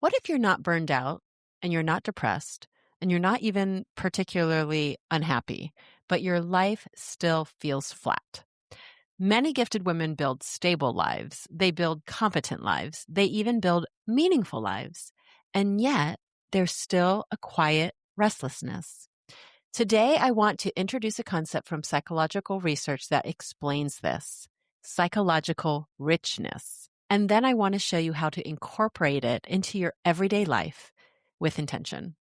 What if you're not burned out and you're not depressed and you're not even particularly unhappy, but your life still feels flat? Many gifted women build stable lives. They build competent lives. They even build meaningful lives. And yet, there's still a quiet restlessness. Today, I want to introduce a concept from psychological research that explains this: psychological richness. And then I want to show you how to incorporate it into your everyday life with intention.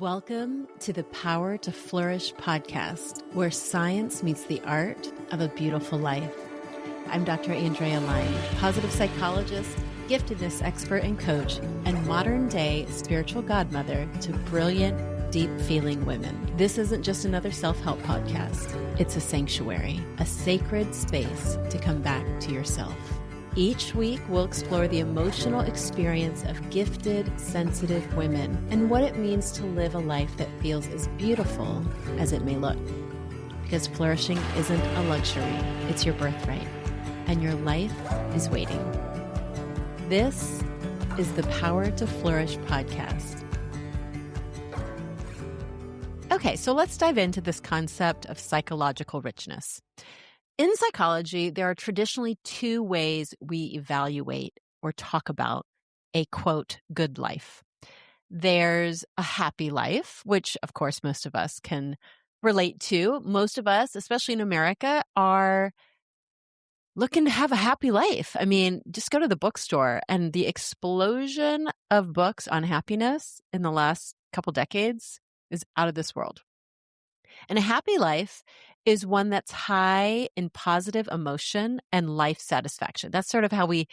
Welcome to the Power to Flourish podcast, where science meets the art of a beautiful life. I'm Dr. Andrea Line, positive psychologist, giftedness expert and coach, and modern-day spiritual godmother to brilliant, deep-feeling women. This isn't just another self-help podcast. It's a sanctuary, a sacred space to come back to yourself. Each week, we'll explore the emotional experience of gifted, sensitive women and what it means to live a life that feels as beautiful as it may look. Because flourishing isn't a luxury, it's your birthright, and your life is waiting. This is the Power to Flourish podcast. Okay, so let's dive into this concept of psychological richness. In psychology, there are traditionally two ways we evaluate or talk about a, quote, good life. There's a happy life, which of course most of us can relate to. Most of us, especially in America, are looking to have a happy life. I mean, just go to the bookstore, and the explosion of books on happiness in the last couple decades is out of this world. And a happy life is one that's high in positive emotion and life satisfaction. That's sort of how we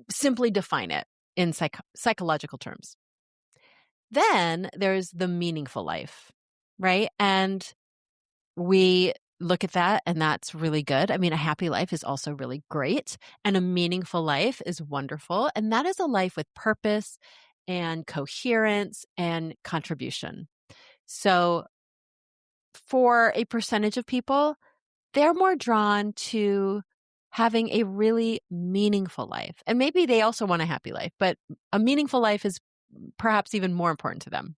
simply define it in psychological terms. Then there's the meaningful life, right? And we look at that, and that's really good. I mean, a happy life is also really great, and a meaningful life is wonderful. And that is a life with purpose and coherence and contribution. So for a percentage of people, they're more drawn to having a really meaningful life. And maybe they also want a happy life, but a meaningful life is perhaps even more important to them.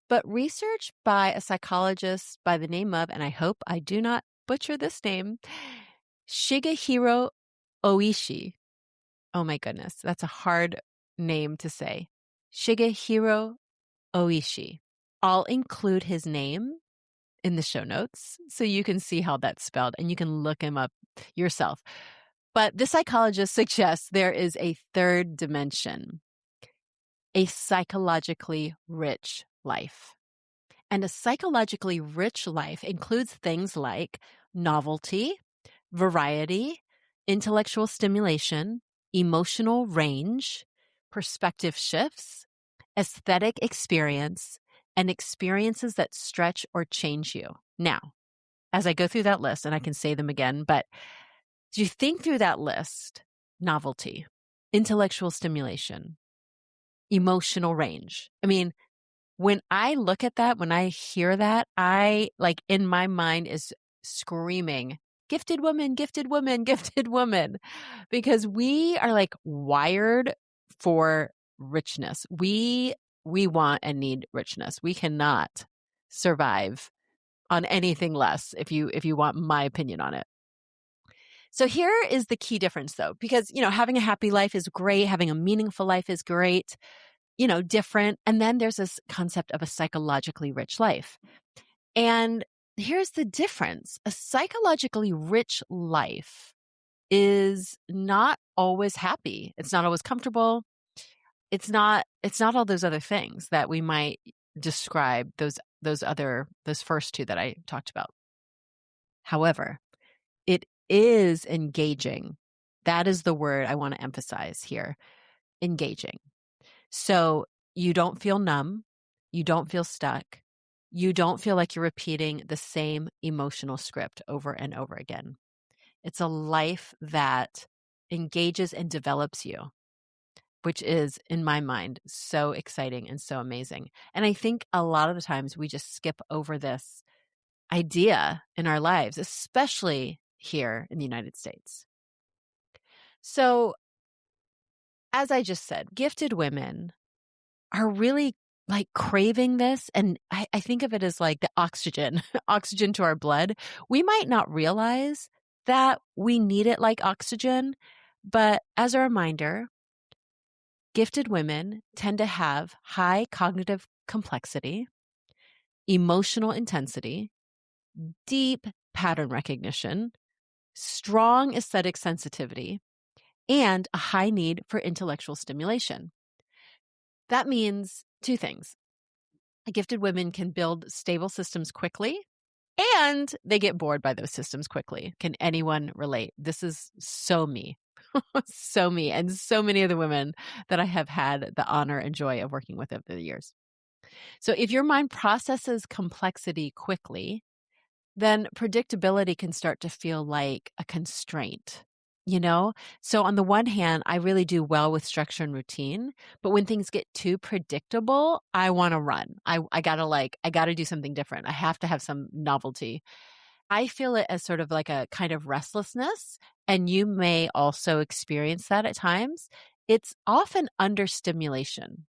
But research by a psychologist by the name of, and I hope I do not butcher this name, Shigehiro Oishi. Oh my goodness, that's a hard name to say. Shigehiro Oishi. I'll include his name in the show notes so you can see how that's spelled and you can look him up yourself. But the psychologist suggests there is a third dimension, a psychologically rich life. And a psychologically rich life includes things like novelty, variety, intellectual stimulation, emotional range, perspective shifts, aesthetic experience, and experiences that stretch or change you. Now, as I go through that list, and I can say them again, but as you think through that list: novelty, intellectual stimulation, emotional range. I mean, when I look at that, when I hear that, I, like, in my mind is screaming, gifted woman, gifted woman, gifted woman, because we are like wired for richness. We want and need richness. We cannot survive on anything less, if you want my opinion on it. So here is the key difference, though, because, having a happy life is great. Having a meaningful life is great, different. And then there's this concept of a psychologically rich life. And here's the difference. A psychologically rich life is not always happy. It's not always comfortable. It's not all those other things that we might describe, those first two that I talked about. However, it is engaging. That is the word I want to emphasize here. Engaging. So you don't feel numb. You don't feel stuck. You don't feel like you're repeating the same emotional script over and over again. It's a life that engages and develops you, which is, in my mind, so exciting and so amazing. And I think a lot of the times we just skip over this idea in our lives, especially here in the United States. So as I just said, gifted women are really like craving this. And I think of it as like the oxygen, oxygen to our blood. We might not realize that we need it like oxygen, but as a reminder, gifted women tend to have high cognitive complexity, emotional intensity, deep pattern recognition, strong aesthetic sensitivity, and a high need for intellectual stimulation. That means two things. Gifted women can build stable systems quickly, and they get bored by those systems quickly. Can anyone relate? This is so me. So me, and so many of the women that I have had the honor and joy of working with over the years. So if your mind processes complexity quickly, then predictability can start to feel like a constraint, you know? So on the one hand, I really do well with structure and routine, but when things get too predictable, I want to run. I gotta do something different. I have to have some novelty. I feel it as sort of like a kind of restlessness, and you may also experience that at times. It's often understimulation.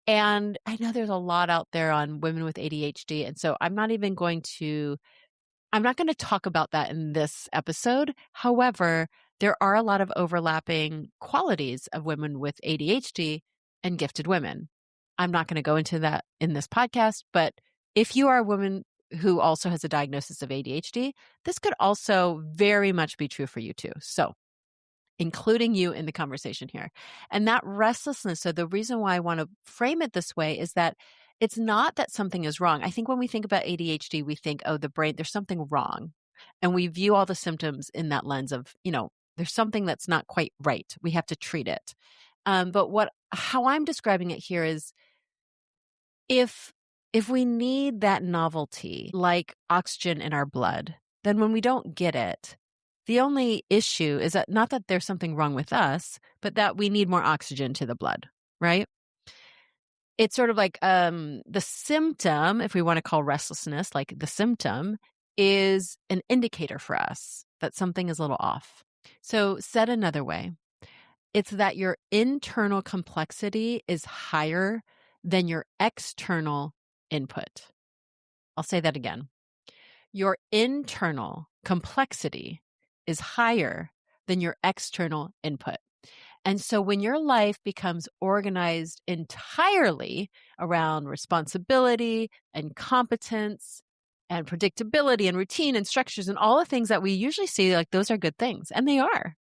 And I know there's a lot out there on women with ADHD. And so I'm not going to talk about that in this episode. However, there are a lot of overlapping qualities of women with ADHD and gifted women. I'm not going to go into that in this podcast, but if you are a woman who also has a diagnosis of ADHD, this could also very much be true for you too. So, including you in the conversation here. And that restlessness, so the reason why I want to frame it this way is that it's not that something is wrong. I think when we think about ADHD, we think, oh, the brain, there's something wrong. And we view all the symptoms in that lens of, there's something that's not quite right. We have to treat it. But how I'm describing it here is if we need that novelty, like oxygen in our blood, then when we don't get it, the only issue is that not that there's something wrong with us, but that we need more oxygen to the blood, right? It's sort of like the symptom, if we want to call restlessness, like the symptom is an indicator for us that something is a little off. So said another way, it's that your internal complexity is higher than your external input. I'll say that again. Your internal complexity is higher than your external input. And so when your life becomes organized entirely around responsibility and competence and predictability and routine and structures and all the things that we usually see, like those are good things, and they are.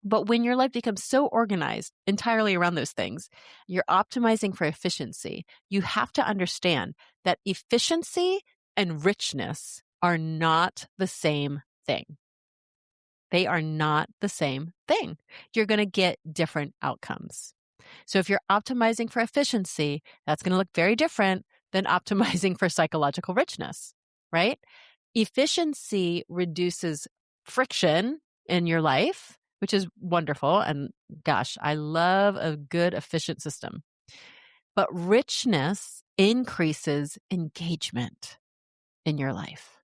But when your life becomes so organized entirely around those things, you're optimizing for efficiency. You have to understand that efficiency and richness are not the same thing. They are not the same thing. You're going to get different outcomes. So if you're optimizing for efficiency, that's going to look very different than optimizing for psychological richness, right? Efficiency reduces friction in your life, which is wonderful. And gosh, I love a good, efficient system. But richness increases engagement in your life.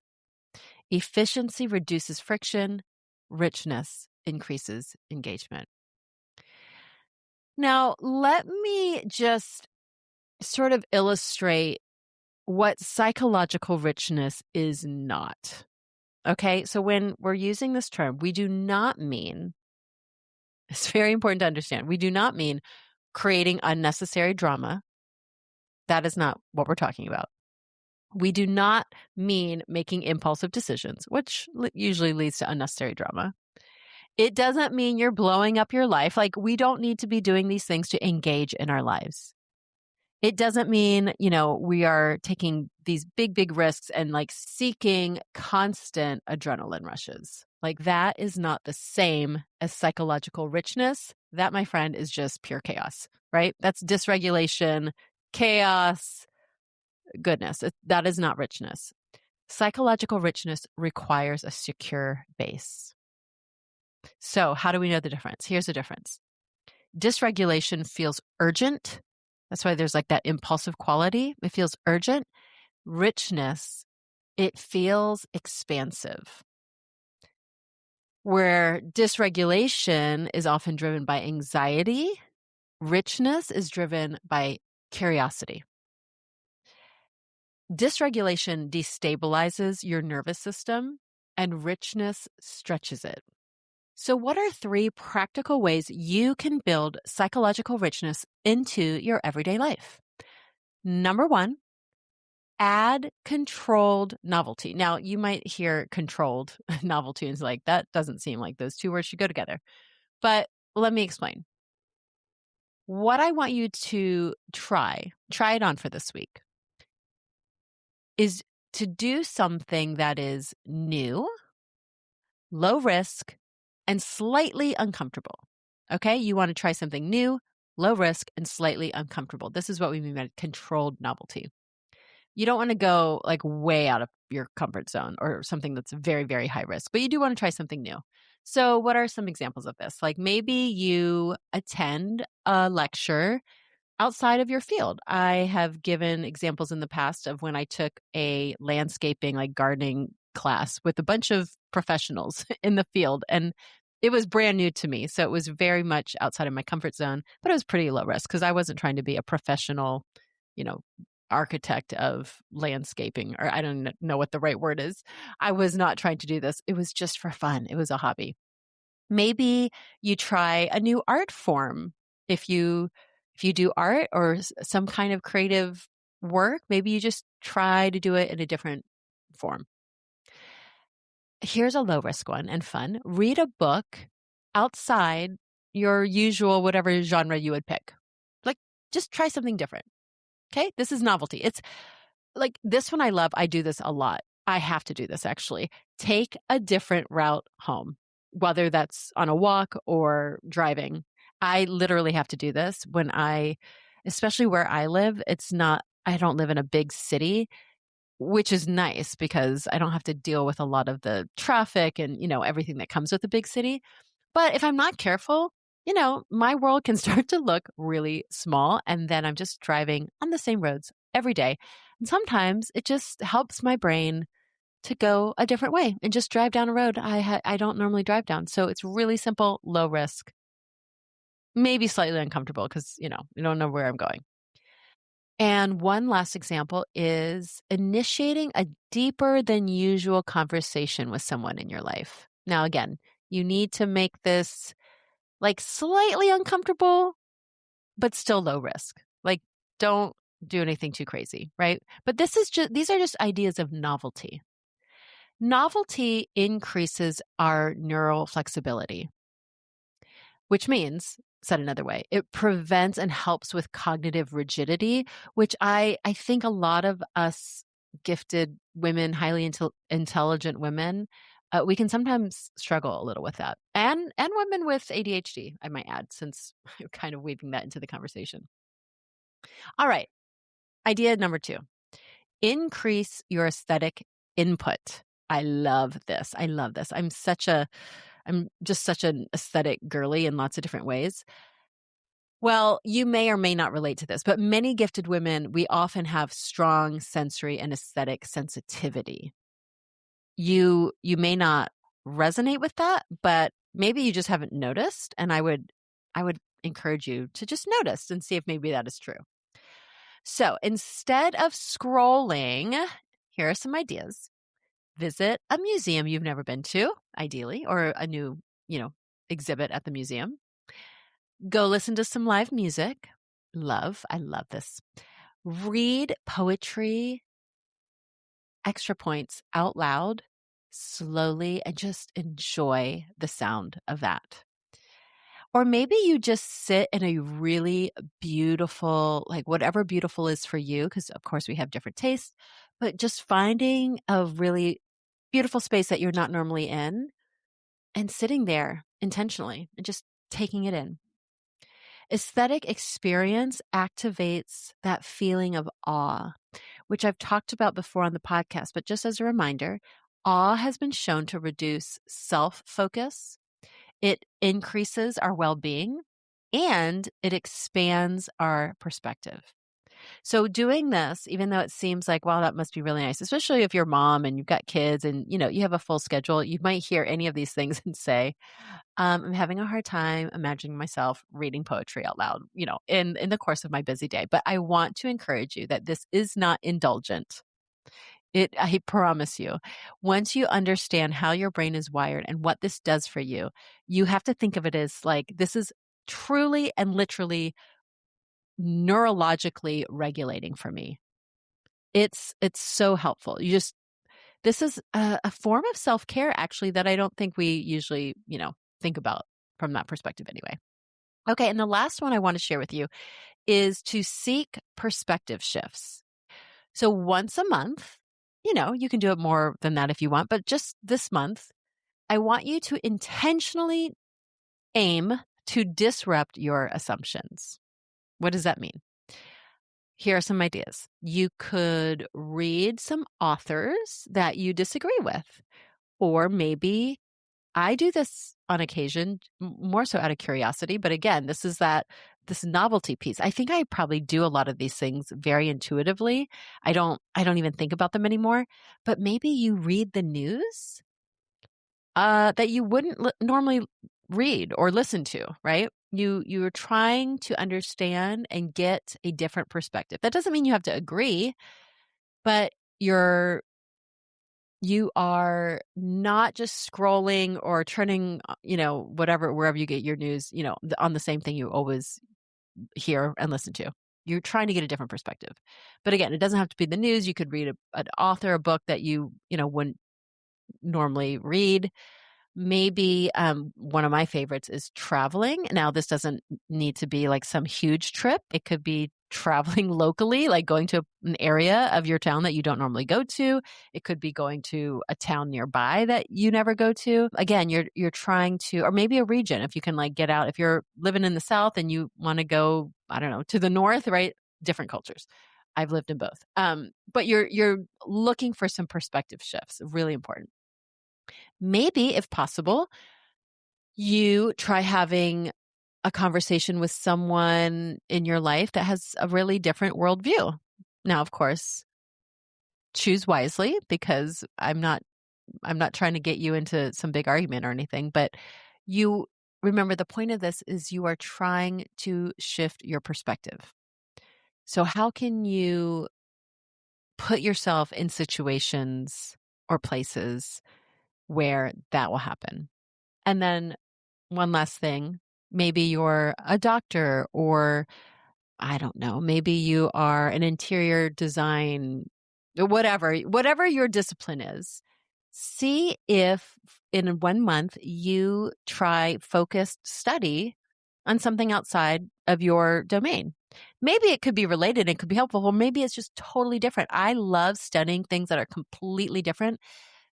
Efficiency reduces friction. Richness increases engagement. Now, let me just sort of illustrate what psychological richness is not. Okay, so when we're using this term, we do not mean, it's very important to understand, we do not mean creating unnecessary drama. That is not what we're talking about. We do not mean making impulsive decisions, which usually leads to unnecessary drama. It doesn't mean you're blowing up your life. Like, we don't need to be doing these things to engage in our lives. It doesn't mean, we are taking these big, big risks and like seeking constant adrenaline rushes. Like, that is not the same as psychological richness. That, my friend, is just pure chaos, right? That's dysregulation, chaos, goodness. That is not richness. Psychological richness requires a secure base. So how do we know the difference? Here's the difference. Dysregulation feels urgent. That's why there's like that impulsive quality. It feels urgent. Richness, it feels expansive. Where dysregulation is often driven by anxiety, richness is driven by curiosity. Dysregulation destabilizes your nervous system, and richness stretches it. So, what are 3 practical ways you can build psychological richness into your everyday life? Number 1, add controlled novelty. Now, you might hear controlled novelty and it's like, that doesn't seem like those 2 words should go together. But let me explain. What I want you to try it on for this week, is to do something that is new, low risk, and slightly uncomfortable. Okay? You want to try something new, low risk, and slightly uncomfortable. This is what we mean by controlled novelty. You don't want to go like way out of your comfort zone or something that's very, very high risk, but you do want to try something new. So, what are some examples of this? Like maybe you attend a lecture outside of your field. I have given examples in the past of when I took a landscaping, like gardening class with a bunch of professionals in the field, and it was brand new to me. So it was very much outside of my comfort zone, but it was pretty low risk because I wasn't trying to be a professional, you know, architect of landscaping, or I don't know what the right word is. I was not trying to do this. It was just for fun. It was a hobby. Maybe you try a new art form. If you do art or some kind of creative work, maybe you just try to do it in a different form. Here's a low risk one and fun. Read a book outside your usual whatever genre you would pick. Like, just try something different. Okay? This is novelty. It's like this one I love. I do this a lot. I have to do this actually. Take a different route home, whether that's on a walk or driving. I literally have to do this especially where I live, I don't live in a big city, which is nice because I don't have to deal with a lot of the traffic and, everything that comes with a big city. But if I'm not careful, my world can start to look really small. And then I'm just driving on the same roads every day. And sometimes it just helps my brain to go a different way and just drive down a road I don't normally drive down. So it's really simple, low risk, maybe slightly uncomfortable because, you don't know where I'm going. And one last example is initiating a deeper than usual conversation with someone in your life. Now, again, you need to make this like slightly uncomfortable, but still low risk. Like, don't do anything too crazy, right? But these are just ideas of novelty. Novelty increases our neural flexibility, which means, said another way, it prevents and helps with cognitive rigidity, which I think a lot of us gifted women, highly intelligent women, we can sometimes struggle a little with that. And women with ADHD, I might add, since I'm kind of weaving that into the conversation. All right. Idea number 2, increase your aesthetic input. I love this. I'm just such an aesthetic girly in lots of different ways. Well, you may or may not relate to this, but many gifted women, we often have strong sensory and aesthetic sensitivity. You may not resonate with that, but maybe you just haven't noticed. And I would encourage you to just notice and see if maybe that is true. So instead of scrolling, here are some ideas. Visit a museum you've never been to, ideally, or a new, exhibit at the museum. Go listen to some live music. I love this. Read poetry, extra points out loud, slowly, and just enjoy the sound of that. Or maybe you just sit in a really beautiful, like whatever beautiful is for you, because of course we have different tastes, but just finding a really beautiful space that you're not normally in and sitting there intentionally and just taking it in. Aesthetic experience activates that feeling of awe, which I've talked about before on the podcast. But just as a reminder, awe has been shown to reduce self-focus. It increases our well-being and it expands our perspective. So doing this, even though it seems like, wow, that must be really nice, especially if you're a mom and you've got kids and, you have a full schedule, you might hear any of these things and say, I'm having a hard time imagining myself reading poetry out loud, in the course of my busy day. But I want to encourage you that this is not indulgent. I promise you, once you understand how your brain is wired and what this does for you, you have to think of it as like, this is truly and literally neurologically regulating for me. It's so helpful. This is a form of self-care actually that I don't think we usually, think about from that perspective anyway. Okay, and the last one I want to share with you is to seek perspective shifts. So once a month, you can do it more than that if you want, but just this month, I want you to intentionally aim to disrupt your assumptions. What does that mean? Here are some ideas. You could read some authors that you disagree with, or maybe I do this on occasion, more so out of curiosity. But again, this novelty piece. I think I probably do a lot of these things very intuitively. I don't even think about them anymore. But maybe you read the news that you wouldn't normally read or listen to, right? You're trying to understand and get a different perspective. That doesn't mean you have to agree, but you are not just scrolling or turning, wherever you get your news, on the same thing you always hear and listen to. You're trying to get a different perspective. But again, it doesn't have to be the news. You could read an author, a book that you wouldn't normally read. Maybe one of my favorites is traveling. Now, this doesn't need to be like some huge trip. It could be traveling locally, like going to an area of your town that you don't normally go to. It could be going to a town nearby that you never go to. Again, you're trying to, or maybe a region, if you can like get out. If you're living in the South and you want to go, I don't know, to the North, right? Different cultures. I've lived in both. But you're looking for some perspective shifts. Really important. Maybe, if possible, you try having a conversation with someone in your life that has a really different worldview. Now, of course, choose wisely, because I'm not trying to get you into some big argument or anything, but you remember the point of this is you are trying to shift your perspective. So how can you put yourself in situations or places where that will happen? And then one last thing, maybe you're a doctor, or I don't know, maybe you are an interior design, whatever your discipline is. See if in 1 month you try focused study on something outside of your domain. Maybe it could be related and could be helpful, or maybe it's just totally different. I love studying things that are completely different,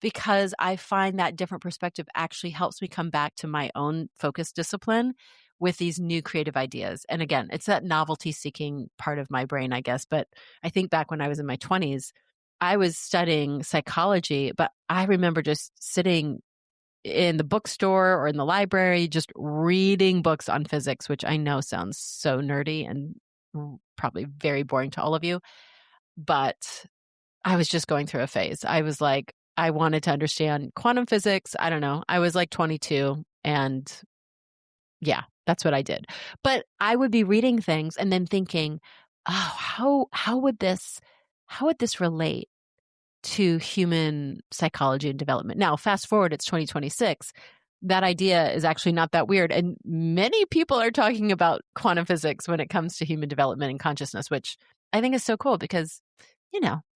because I find that different perspective actually helps me come back to my own focus discipline with these new creative ideas. And again, it's that novelty seeking part of my brain, I guess. But I think back when I was in my 20s, I was studying psychology, but I remember just sitting in the bookstore or in the library, just reading books on physics, which I know sounds so nerdy and probably very boring to all of you. But I was just going through a phase. I was like, I wanted to understand quantum physics. I don't know. I was like 22, and yeah, that's what I did. But I would be reading things and then thinking, oh, how would this relate to human psychology and development? Now, fast forward, it's 2026. That idea is actually not that weird. And many people are talking about quantum physics when it comes to human development and consciousness, which I think is so cool, because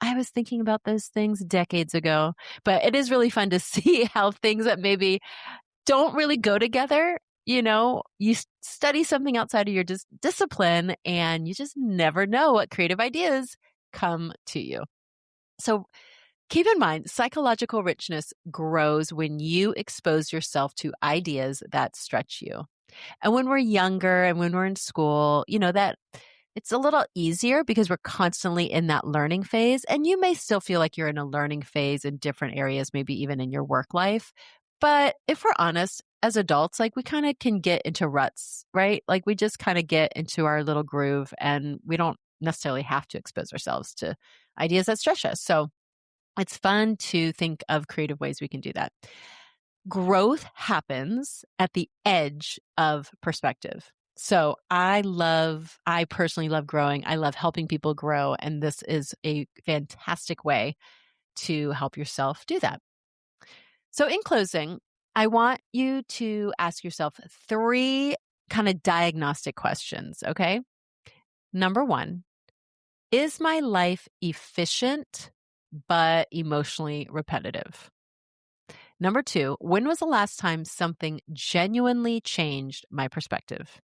I was thinking about those things decades ago. But it is really fun to see how things that maybe don't really go together, you study something outside of your discipline, and you just never know what creative ideas come to you. So keep in mind, psychological richness grows when you expose yourself to ideas that stretch you. And when we're younger and when we're in school, that it's a little easier because we're constantly in that learning phase. And you may still feel like you're in a learning phase in different areas, maybe even in your work life. But if we're honest, as adults, like we kind of can get into ruts, right? Like we just kind of get into our little groove, and we don't necessarily have to expose ourselves to ideas that stretch us. So it's fun to think of creative ways we can do that. Growth happens at the edge of perspective. So I personally love growing. I love helping people grow. And this is a fantastic way to help yourself do that. So in closing, I want you to ask yourself 3 kind of diagnostic questions, okay? Number 1, is my life efficient but emotionally repetitive? Number 2, when was the last time something genuinely changed my perspective?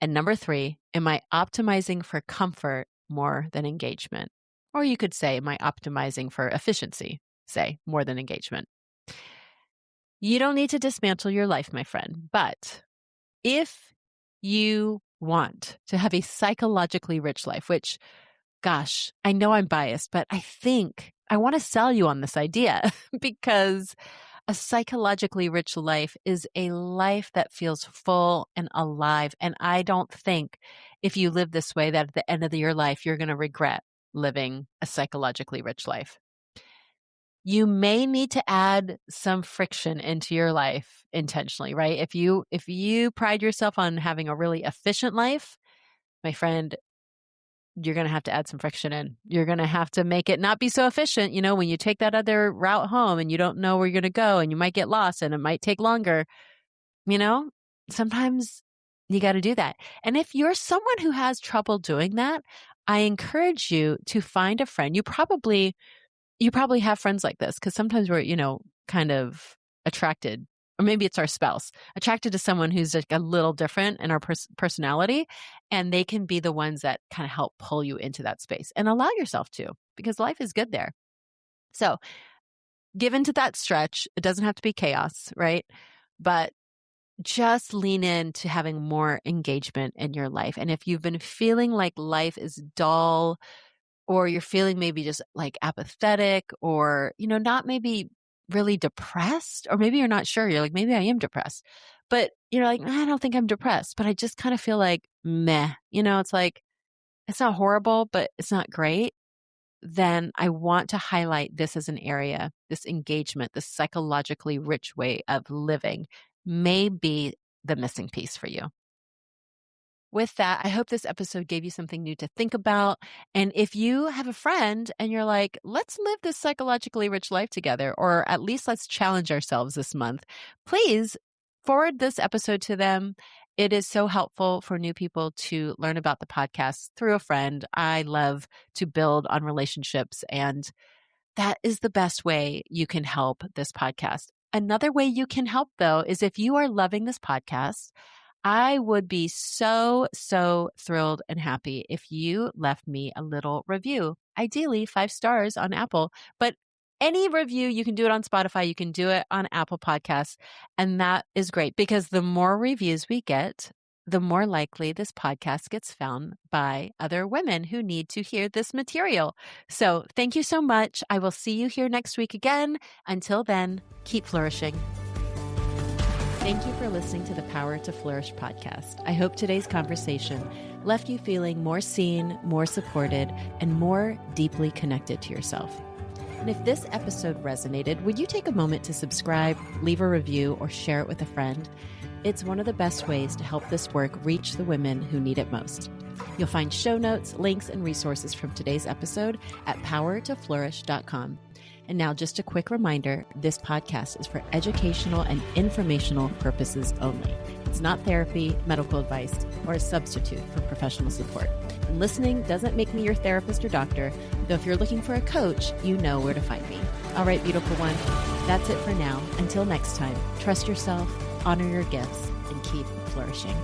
And number 3, am I optimizing for comfort more than engagement? Or you could say, am I optimizing for efficiency, say, more than engagement? You don't need to dismantle your life, my friend, but if you want to have a psychologically rich life, which, gosh, I know I'm biased, but I think I want to sell you on this idea because a psychologically rich life is a life that feels full and alive. And I don't think if you live this way that at the end of your life, you're going to regret living a psychologically rich life. You may need to add some friction into your life intentionally, right? If you pride yourself on having a really efficient life, my friend, you're going to have to add some friction in. You're going to have to make it not be so efficient. You know, when you take that other route home and you don't know where you're going to go and you might get lost and it might take longer, you know, sometimes you got to do that. And if you're someone who has trouble doing that, I encourage you to find a friend. You probably have friends like this because sometimes we're, kind of attracted, or maybe it's our spouse, attracted to someone who's like a little different in our personality. And they can be the ones that kind of help pull you into that space and allow yourself to, because life is good there. So give into that stretch. It doesn't have to be chaos, right? But just lean into having more engagement in your life. And if you've been feeling like life is dull, or you're feeling maybe just like apathetic, or, not maybe really depressed, or maybe you're not sure. You're like, maybe I am depressed, but you're like, I don't think I'm depressed, but I just kind of feel like meh, it's like, it's not horrible, but it's not great. Then I want to highlight this as an area, this engagement, this psychologically rich way of living may be the missing piece for you. With that, I hope this episode gave you something new to think about. And if you have a friend and you're like, let's live this psychologically rich life together, or at least let's challenge ourselves this month, please forward this episode to them. It is so helpful for new people to learn about the podcast through a friend. I love to build on relationships, and that is the best way you can help this podcast. Another way you can help, though, is if you are loving this podcast, I would be so, so thrilled and happy if you left me a little review, ideally 5 stars on Apple, but any review, you can do it on Spotify, you can do it on Apple Podcasts, and that is great because the more reviews we get, the more likely this podcast gets found by other women who need to hear this material. So thank you so much. I will see you here next week again. Until then, keep flourishing. Thank you for listening to the Power to Flourish podcast. I hope today's conversation left you feeling more seen, more supported, and more deeply connected to yourself. And if this episode resonated, would you take a moment to subscribe, leave a review, or share it with a friend? It's one of the best ways to help this work reach the women who need it most. You'll find show notes, links, and resources from today's episode at powertoflourish.com. And now just a quick reminder, this podcast is for educational and informational purposes only. It's not therapy, medical advice, or a substitute for professional support. And listening doesn't make me your therapist or doctor, though if you're looking for a coach, you know where to find me. All right, beautiful one, that's it for now. Until next time, trust yourself, honor your gifts, and keep flourishing.